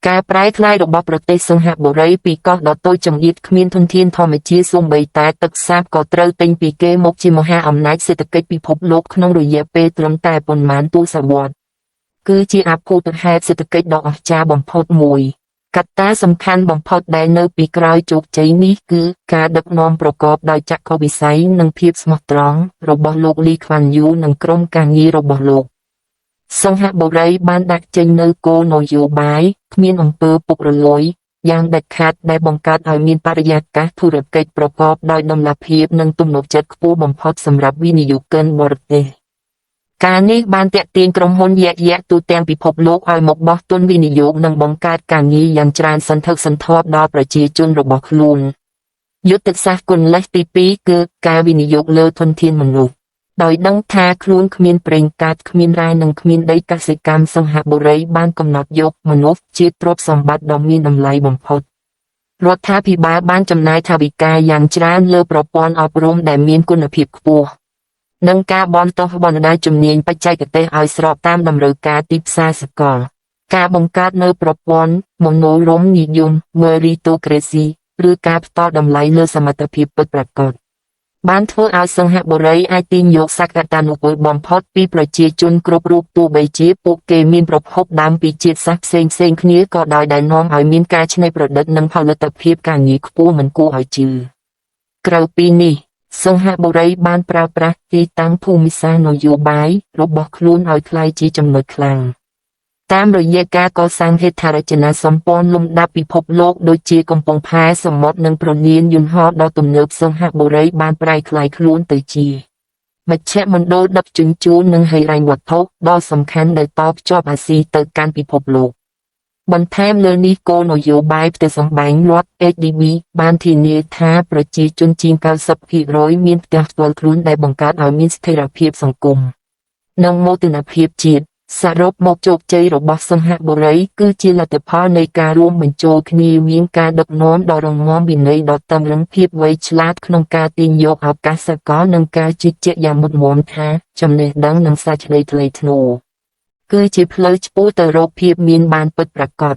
ការប្រែក្លាយរបស់ប្រទេសសិង្ហបុរីពីកោះដ៏តូចចង្អៀតគ្មានធនធានធម្មជាតិសូម្បីតែទឹកសាបក៏ត្រូវទិញពីគេមកជាមហាអំណាចសេដ្ឋកិច្ចពិភពលោកក្នុងរយៈពេលត្រឹមតែប៉ុន្មានទសវត្សរ៍គឺជាអភូតហេតុសេដ្ឋកិច្ចដ៏អស្ចារ្យបំផុតមួយកត្តាសំខាន់បំផុតដែលនៅពីក្រោយជោគជ័យនេះគឺការដឹកនាំប្រកបដោយចក្ខុវិស័យនិងភាពស្មោះត្រង់របស់លោកលីខ្វាន់យូនិងក្រុមការងាររបស់លោកសិង្ហបុរីបានដាក់ចេញនូវគោលនយោបាយគ្មានអំពើពុករលួយយ៉ាងដាច់ខាតដែលបង្កើតឲ្យមានបរិយាកាសធុរកិច្ចប្រកបដោយតម្លាភាពនិងទំនុកចិត្តខ្ពស់បំផុតសម្រាប់វិនិយោគិនបរទេសការនេះបានទាក់ទាញក្រុមហ៊ុនយក្សៗទូទាំងពិភពលោកឲ្យមកបោះទុនវិនិយោគនិងបង្កើតការងារយ៉ាងច្រើនសន្ធឹកសន្ធាប់ដល់ប្រជាជនរបស់ខ្លួនយុទ្ធសាស្ត្រគន្លឹះទី2គឺការវិនិយោគលើធនធានមនុស្សដោយដឹងថាខ្លួនគ្មានប្រេងកាតគ្មានរ៉ែនិងគ្មានដីកសិកម្មសិង្ហបុរីបានកំណត់យកមនុស្សជាទ្រព្យសម្បត្តិដ៏មានតម្លៃបំផុតរដ្ឋាភិបាលបានចំណាយថវិកាយ៉ាងច្រើនលើប្រព័ន្ធអប់រំដែលមានគុណភាពខ្ពស់និងការបណ្តុះបណ្តាលជំនាញបច្ចេកទេសឲ្យស្របតាមតម្រូវការទីផ្សារសកលការបង្កើតនូវប្រព័ន្ធមនោរម្យនិយម meritocracy ឬការផ្តល់តម្លៃលើសមត្ថភាពពិតប្រាកដបានធ្វើឲ្យសិង្ហបុរីអាចទាញយកសក្តានុពលបំផុតពីប្រជាជនគ្រប់រូបទោះបីជាពួកគេមានប្រភពដើមពីជាតិសាសន៍ផ្សេងៗគ្នាក៏ដោយដែលនាំឲ្យមានការច្នៃប្រឌិតនិងផលិតភាពការងារខ្ពស់មិនគួរឲ្យជឿក្រៅពីនេះសិង្ហបុរីបានប្រើប្រាស់ទីតាំងភូមិសាស្ត្រនយោបាយរបស់ខ្លួនឲ្យក្លាយជាចំណុចខ្លាំងតាមរយៈការកសាងហេដ្ឋារចនាសម្ព័ន្ធលំដាប់ពិភពលោកដូចជាកំពង់ផែសមុទ្រនិងព្រលានយន្តហោះដ៏ទំនើបសិង្ហបុរីបានប្រែក្លាយខ្លួនទៅជាមជ្ឈមណ្ឌលដឹកជញ្ជូននិងហិរញ្ញវត្ថុដ៏សំខាន់ដែលតភ្ជាប់អាស៊ីទៅកាន់ពិភពលោកបន្ថែមលើនេះគោលនយោបាយផ្ទះសម្បែងរដ្ឋ HDB បានធានាថាប្រជាជនជាង 90% មានផ្ទះផ្ទាល់ខ្លួនដែលបង្កើតឲ្យមានស្ថិរភាពសង្គមនិងមោទនភាពជាតិសរុបមកជោគជ័យរបស់សិង្ហបុរីគឺជាលទ្ធផលនៃការរួមបញ្ចូលគ្នាមានការដឹកនាំដ៏រឹងមាំវិន័យដ៏តឹងរ៉ឹងភាពវៃឆ្លាតក្នុងការទាញយកឱកាសកលនិងការជឿជាក់យ៉ាងមុតមាំថាចំណេះដឹងនិងសេចក្តីថ្លៃថ្នូរគឺជាផ្លូវឆ្ពោះទៅរកភាពមានបានពិតប្រាកដ